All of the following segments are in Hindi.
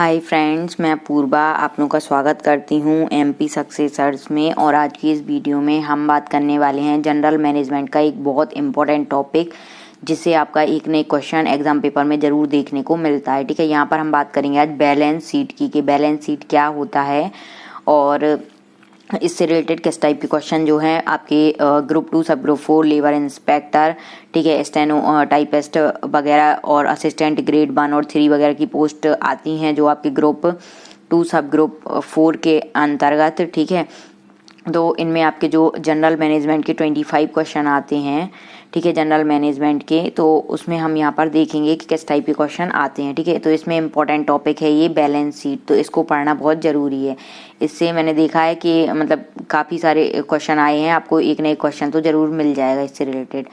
हाय फ्रेंड्स, मैं पूर्वा आप लोगों का स्वागत करती हूँ एमपी सक्सेसर्स में। और आज की इस वीडियो में हम बात करने वाले हैं जनरल मैनेजमेंट का एक बहुत इम्पोर्टेंट टॉपिक, जिससे आपका एक नए क्वेश्चन एग्जाम पेपर में ज़रूर देखने को मिलता है। ठीक है, यहाँ पर हम बात करेंगे आज बैलेंस शीट की कि बैलेंस शीट क्या होता है और इससे रिलेटेड किस टाइप के क्वेश्चन जो हैं आपके ग्रुप 2 सब ग्रुप 4 लेबर इंस्पेक्टर, ठीक है, स्टेनो टाइपिस्ट वगैरह और असिस्टेंट ग्रेड 1 और 3 वगैरह की पोस्ट आती हैं जो आपके ग्रुप 2 सब ग्रुप 4 के अंतर्गत। ठीक है, तो इनमें आपके जो जनरल मैनेजमेंट के 25 क्वेश्चन आते हैं, ठीक है, जनरल मैनेजमेंट के, तो उसमें हम यहाँ पर देखेंगे कि किस टाइप के क्वेश्चन आते हैं। ठीक है, तो इसमें इम्पोर्टेंट टॉपिक है ये बैलेंस शीट, तो इसको पढ़ना बहुत ज़रूरी है। इससे मैंने देखा है कि मतलब काफ़ी सारे क्वेश्चन आए हैं, आपको एक ना एक क्वेश्चन तो ज़रूर मिल जाएगा इससे रिलेटेड।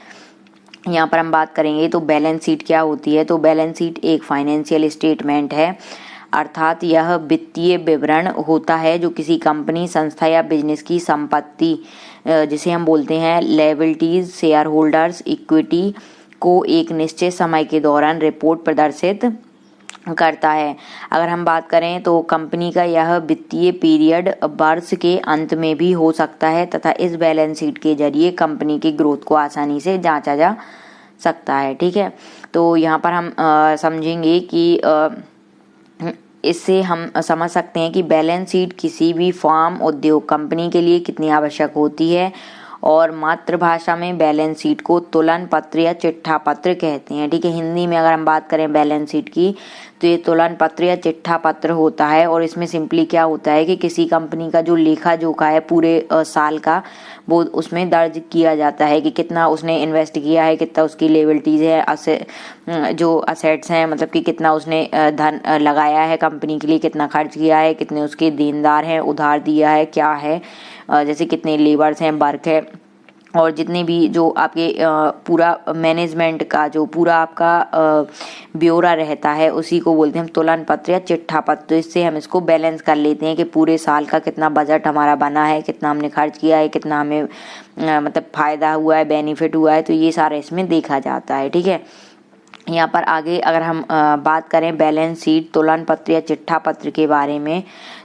यहाँ पर हम बात करेंगे तो बैलेंस शीट क्या होती है। तो बैलेंस शीट एक फाइनेंशियल स्टेटमेंट है, अर्थात यह वित्तीय विवरण होता है जो किसी कंपनी, संस्था या बिजनेस की संपत्ति, जिसे हम बोलते हैं लायबिलिटीज, शेयर होल्डर्स इक्विटी, को एक निश्चित समय के दौरान रिपोर्ट प्रदर्शित करता है। अगर हम बात करें तो कंपनी का यह वित्तीय पीरियड वर्ष के अंत में भी हो सकता है तथा इस बैलेंस शीट के जरिए कंपनी की ग्रोथ को आसानी से जांचा जा सकता है। ठीक है, तो यहाँ पर हम समझेंगे कि इससे हम समझ सकते हैं कि बैलेंस शीट किसी भी फर्म, उद्योग, कंपनी के लिए कितनी आवश्यक होती है। और मातृभाषा में बैलेंस शीट को तुलन पत्र या चिट्ठा पत्र कहते हैं। ठीक है, हिंदी में अगर हम बात करें बैलेंस शीट की तो ये तुलन पत्र या चिट्ठा पत्र होता है। और इसमें सिंपली क्या होता है कि किसी कंपनी का जो लेखा जोखा है पूरे साल का, वो उसमें दर्ज किया जाता है कि कितना उसने इन्वेस्ट किया है, कितना उसकी लायबिलिटीज है, जो असेट्स हैं, मतलब कि कितना उसने धन लगाया है कंपनी के लिए, कितना खर्च किया है, कितने उसके देनदार हैं, उधार दिया है, क्या है, जैसे कितने लेबर्स हैं, वर्क है, और जितने भी जो आपके पूरा मैनेजमेंट का जो पूरा आपका ब्यौरा रहता है उसी को बोलते हैं हम तुलन पत्र या चिट्ठा पत्र। तो इससे हम इसको बैलेंस कर लेते हैं कि पूरे साल का कितना बजट हमारा बना है, कितना हमने खर्च किया है, कितना हमें मतलब फ़ायदा हुआ है, बेनिफिट हुआ है, तो ये सारा इसमें देखा जाता है। ठीक है, यहाँ पर आगे अगर हम बात करें बैलेंस शीट, तुलन पत्र या चिट्ठा पत्र के बारे में,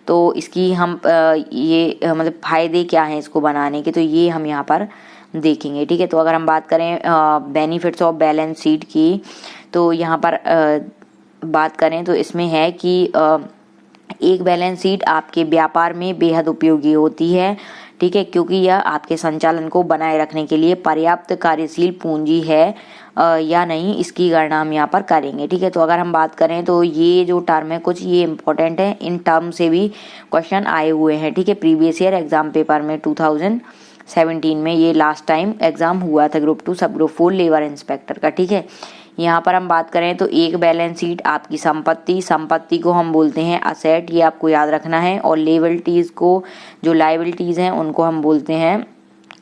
तो इसकी हम मतलब फ़ायदे क्या हैं इसको बनाने के, तो ये हम यहाँ पर देखेंगे। ठीक है, तो अगर हम बात करें बेनिफिट्स ऑफ बैलेंस शीट की, तो यहाँ पर बात करें तो इसमें है कि एक बैलेंस शीट आपके व्यापार में बेहद उपयोगी होती है। ठीक है, क्योंकि यह आपके संचालन को बनाए रखने के लिए पर्याप्त कार्यशील पूंजी है या नहीं, इसकी गणना हम यहाँ पर करेंगे। ठीक है, तो अगर हम बात करें तो ये जो टर्म है कुछ ये इम्पोर्टेंट है, इन टर्म से भी क्वेश्चन आए हुए हैं। ठीक है, प्रीवियस ईयर एग्जाम पेपर में 2017 में ये लास्ट टाइम एग्जाम हुआ था ग्रुप 2 सब ग्रुप 4 लेबर इंस्पेक्टर का। ठीक है, यहाँ पर हम बात करें तो एक बैलेंस शीट आपकी संपत्ति को हम बोलते हैं असेट, ये आपको याद रखना है। और लायबिलिटीज को, जो लायबिलिटीज हैं उनको हम बोलते हैं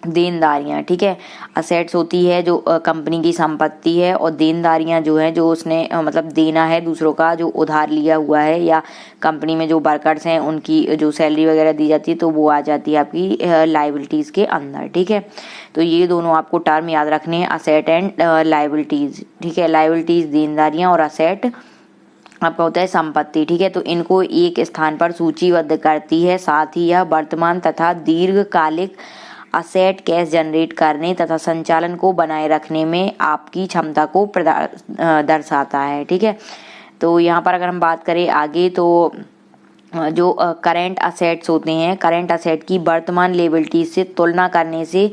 देनदारियां। ठीक है, असेट्स होती है जो कंपनी की संपत्ति है, और देनदारियां जो है जो उसने मतलब देना है दूसरों का, जो उधार लिया हुआ है, या कंपनी में जो वर्कर्स हैं उनकी जो सैलरी वगैरह दी जाती है, तो वो आ जाती है आपकी लायबिलिटीज के अंदर। ठीक है, तो ये दोनों आपको टर्म याद रखने हैं, असेट एंड लायबिलिटीज। ठीक है, लायबिलिटीज देनदारियां और असेट आपका होता है संपत्ति। ठीक है, तो इनको एक स्थान पर सूचीबद्ध करती है, साथ ही यह वर्तमान तथा दीर्घकालिक असेट कैश जनरेट करने तथा संचालन को बनाए रखने में आपकी क्षमता को दर्शाता है। ठीक है, तो यहाँ पर अगर हम बात करें आगे तो जो करेंट असेट्स होते हैं, करेंट असेट की वर्तमान लायबिलिटी से तुलना करने से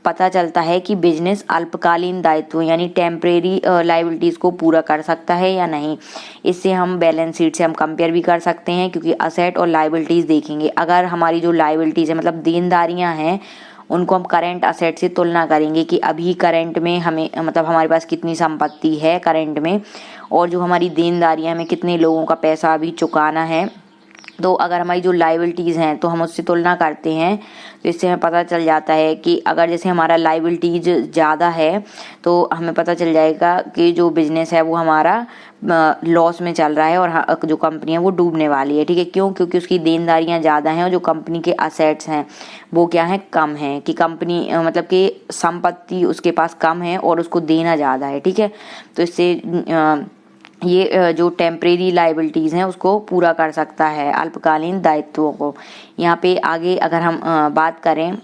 पता चलता है कि बिजनेस अल्पकालीन दायित्व यानी टेम्परेरी लायबिलिटीज को पूरा कर सकता है या नहीं। इससे हम बैलेंस शीट से हम कंपेयर भी कर सकते हैं, क्योंकि असेट और लायबिलिटीज देखेंगे। अगर हमारी जो लायबिलिटीज है मतलब देनदारियां हैं, उनको हम करेंट असेट से तुलना करेंगे कि अभी करेंट में हमें मतलब हमारे पास कितनी संपत्ति है करेंट में, और जो हमारी देनदारियां हमें कितने लोगों का पैसा अभी चुकाना है। तो अगर हमारी जो लायबिलिटीज़ हैं तो हम उससे तुलना करते हैं, तो इससे हमें पता चल जाता है कि अगर जैसे हमारा लायबिलिटीज ज़्यादा है तो हमें पता चल जाएगा कि जो बिजनेस है वो हमारा लॉस में चल रहा है और जो कंपनी है वो डूबने वाली है। ठीक है, क्यों? क्योंकि उसकी देनदारियां ज़्यादा हैं और जो कंपनी के असेट्स हैं वो क्या है, कम है, कि कंपनी मतलब कि संपत्ति उसके पास कम है और उसको देना ज़्यादा है। ठीक है, तो इससे ये जो टेम्परेरी लाइबिलिटीज़ हैं उसको पूरा कर सकता है, अल्पकालीन दायित्वों को। यहाँ पे आगे अगर हम बात करें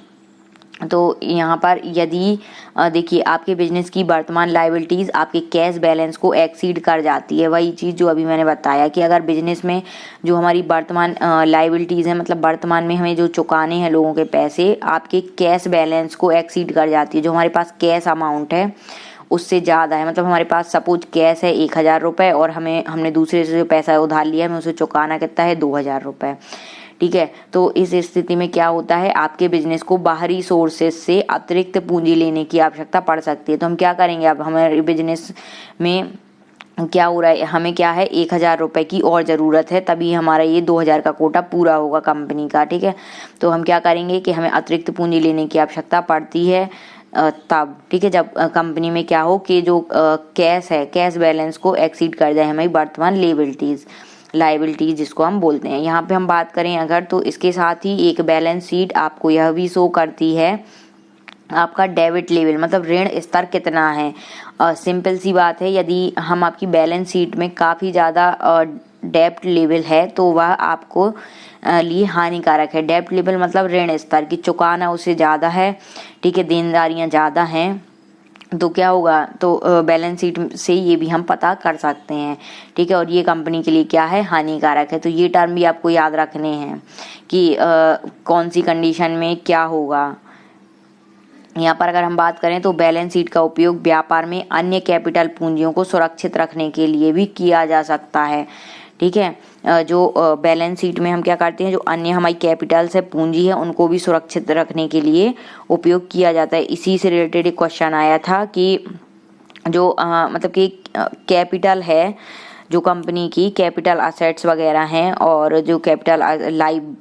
तो यहाँ पर यदि देखिए आपके बिजनेस की वर्तमान लाइबिलिटीज़ आपके कैश बैलेंस को एक्सीड कर जाती है, वही चीज़ जो अभी मैंने बताया कि अगर बिजनेस में जो हमारी वर्तमान लाइबिलिटीज़ हैं, मतलब वर्तमान में हमें जो चुकाने हैं लोगों के पैसे, आपके कैश बैलेंस को एक्सीड कर जाती है, जो हमारे पास कैश अमाउंट है उससे ज़्यादा है। मतलब हमारे पास सपोज कैश है 1,000 रुपये और हमने दूसरे से जो पैसा उधार लिया है हमें उसे चुकाना कितना है 2,000 रुपये, ठीक है। तो इस स्थिति में क्या होता है, आपके बिजनेस को बाहरी सोर्सेज से अतिरिक्त पूंजी लेने की आवश्यकता पड़ सकती है। तो हम क्या करेंगे, अब हमारे बिजनेस में क्या हो रहा है, हमें क्या है 1,000 रुपये की और ज़रूरत है, तभी हमारा ये 2,000 का कोटा पूरा होगा कंपनी का, ठीक है। तो हम क्या करेंगे कि हमें अतिरिक्त पूंजी लेने की आवश्यकता पड़ती है तब, ठीक है, जब कंपनी में क्या हो कि जो कैश है, कैश बैलेंस को एक्सीड कर जाए हमारी वर्तमान लाइबिलिटीज जिसको हम बोलते हैं। यहाँ पे हम बात करें अगर, तो इसके साथ ही एक बैलेंस शीट आपको यह भी शो करती है आपका डेबिट लेवल, मतलब ऋण स्तर कितना है। सिंपल सी बात है, यदि हम आपकी बैलेंस शीट में काफ़ी ज़्यादा डेब्ट लेवल है तो वह आपको लिए हानिकारक है। डेब्ट लेवल मतलब ऋण स्तर की चुकाना उससे ज़्यादा है, ठीक है, देनदारियाँ ज़्यादा हैं, तो क्या होगा, तो बैलेंस शीट से ये भी हम पता कर सकते हैं, ठीक है। और ये कंपनी के लिए क्या है, हानिकारक है। तो ये टर्म भी आपको याद रखने हैं कि कौन सी कंडीशन में क्या होगा। यहाँ पर अगर हम बात करें तो बैलेंस शीट का उपयोग व्यापार में अन्य कैपिटल पूंजियों को सुरक्षित रखने के लिए भी किया जा सकता है, ठीक है। जो बैलेंस शीट में हम क्या करते हैं, जो अन्य हमारी कैपिटल्स है, पूंजी है, उनको भी सुरक्षित रखने के लिए उपयोग किया जाता है। इसी से रिलेटेड एक क्वेश्चन आया था कि जो मतलब कि कैपिटल है, जो कंपनी की कैपिटल असेट्स वगैरह हैं और जो कैपिटल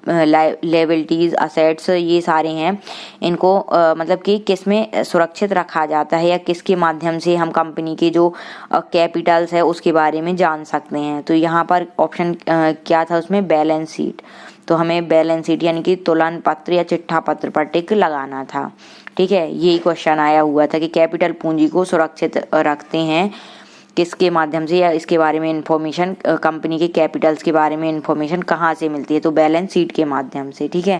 लायबिलिटीज असेट्स ये सारे हैं, इनको मतलब कि किस में सुरक्षित रखा जाता है या किसके माध्यम से हम कंपनी के जो कैपिटल्स है उसके बारे में जान सकते हैं। तो यहाँ पर ऑप्शन क्या था उसमें, बैलेंस शीट। तो हमें बैलेंस शीट यानी कि तुलन पत्र या चिट्ठा पत्र पर टिक लगाना था, ठीक है। यही क्वेश्चन आया हुआ था कि कैपिटल पूंजी को सुरक्षित रखते हैं किसके माध्यम से, या इसके बारे में इंफॉर्मेशन, कंपनी के कैपिटल्स के बारे में इंफॉर्मेशन कहाँ से मिलती है, तो बैलेंस शीट के माध्यम से, ठीक है।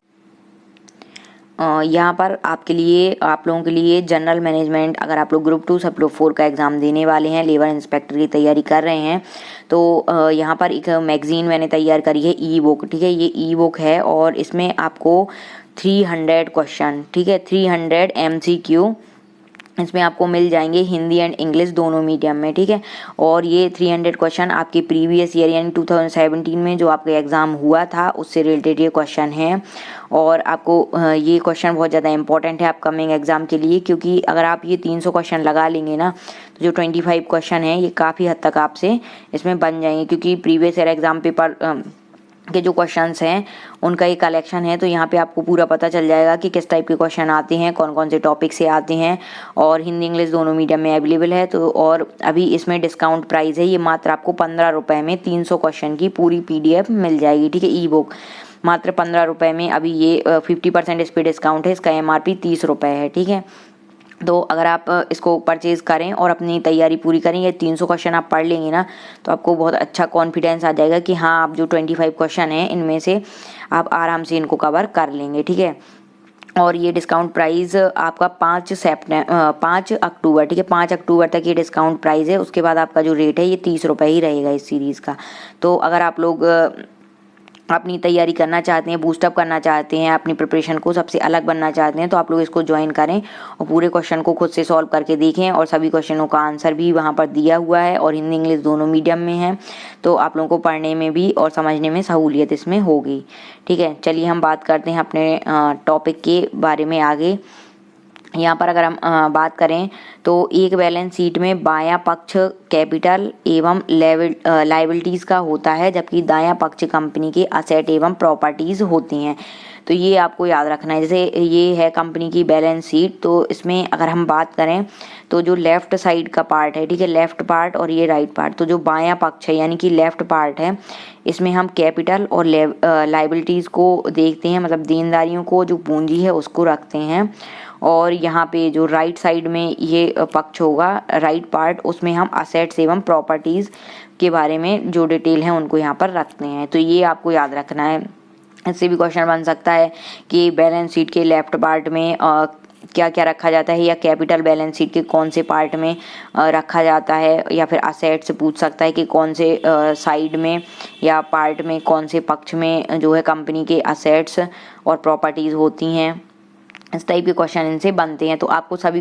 यहाँ पर आपके लिए, आप लोगों के लिए जनरल मैनेजमेंट, अगर आप लोग ग्रुप 2 सब लोग 4 का एग्ज़ाम देने वाले हैं, लेबर इंस्पेक्टर की तैयारी कर रहे हैं, तो यहाँ पर एक मैगजीन मैंने तैयार करी है, ई बुक, ठीक है। ये ई बुक है और इसमें आपको 300 क्वेश्चन, ठीक है, 300 MCQ इसमें आपको मिल जाएंगे, हिंदी एंड इंग्लिश दोनों मीडियम में, ठीक है। और ये 300 क्वेश्चन आपके प्रीवियस ईयर यानी 2017 में जो आपका एग्ज़ाम हुआ था उससे रिलेटेड ये क्वेश्चन है। और आपको ये क्वेश्चन बहुत ज़्यादा इंपॉर्टेंट है अपकमिंग एग्ज़ाम के लिए, क्योंकि अगर आप ये 300 क्वेश्चन लगा लेंगे ना, तो जो 25 क्वेश्चन हैं ये काफ़ी हद तक आपसे इसमें बन जाएंगे, क्योंकि प्रीवियस ईयर एग्ज़ाम पेपर के जो क्वेश्चंस हैं उनका एक कलेक्शन है। तो यहाँ पे आपको पूरा पता चल जाएगा कि किस टाइप के क्वेश्चन आते हैं, कौन कौन से टॉपिक से आते हैं, और हिंदी इंग्लिश दोनों मीडियम में अवेलेबल है। तो और अभी इसमें डिस्काउंट प्राइस है, ये मात्र आपको 15 रुपये में 300 क्वेश्चन की पूरी PDF मिल जाएगी, ठीक है। ई बुक मात्र 15 रुपये में, अभी ये 50% इस पर डिस्काउंट है, इसका MRP 30 रुपये है, ठीक है। तो अगर आप इसको परचेज़ करें और अपनी तैयारी पूरी करें, ये 300 क्वेश्चन आप पढ़ लेंगे ना, तो आपको बहुत अच्छा कॉन्फिडेंस आ जाएगा कि हाँ, आप जो 25 क्वेश्चन हैं इनमें से आप आराम से इनको कवर कर लेंगे, ठीक है। और ये डिस्काउंट प्राइस आपका 5 अक्टूबर, ठीक है, 5 अक्टूबर तक ये डिस्काउंट प्राइस है। उसके बाद आपका जो रेट है ये 30 रुपये ही रहेगा इस सीरीज़ का। तो अगर आप लोग अपनी तैयारी करना चाहते हैं, बूस्टअप करना चाहते हैं, अपनी प्रिपरेशन को सबसे अलग बनना चाहते हैं, तो आप लोग इसको ज्वाइन करें और पूरे क्वेश्चन को खुद से सॉल्व करके देखें। और सभी क्वेश्चनों का आंसर भी वहाँ पर दिया हुआ है और हिंदी इंग्लिश दोनों मीडियम में है, तो आप लोगों को पढ़ने में भी और समझने में सहूलियत इसमें होगी, ठीक है। चलिए हम बात करते हैं अपने टॉपिक के बारे में आगे। यहाँ पर अगर हम बात करें तो एक बैलेंस शीट में बायां पक्ष कैपिटल एवं लायबिलिटीज़ का होता है, जबकि दायां पक्ष कंपनी के असेट एवं प्रॉपर्टीज़ होती हैं। तो ये आपको याद रखना है। जैसे ये है कंपनी की बैलेंस शीट, तो इसमें अगर हम बात करें तो जो लेफ़्ट साइड का पार्ट है, ठीक है, लेफ़्ट पार्ट, और ये राइट पार्ट, तो जो बायां पक्ष है यानी कि लेफ़्ट पार्ट है, इसमें हम कैपिटल और लायबिलिटीज़ को देखते हैं, मतलब देनदारियों को, जो पूंजी है उसको रखते हैं। और यहाँ पे जो राइट साइड में ये पक्ष होगा, राइट पार्ट, उसमें हम असेट्स एवं प्रॉपर्टीज़ के बारे में जो डिटेल है उनको यहाँ पर रखते हैं। तो ये आपको याद रखना है। इससे भी क्वेश्चन बन सकता है कि बैलेंस शीट के लेफ्ट पार्ट में क्या क्या रखा जाता है, या कैपिटल बैलेंस शीट के कौन से पार्ट में रखा जाता है, या फिर असेट से पूछ सकता है कि कौन से साइड में या पार्ट में, कौन से पक्ष में जो है कंपनी के असेट्स और प्रॉपर्टीज होती हैं। इस टाइप के क्वेश्चन इनसे बनते हैं। तो आपको सभी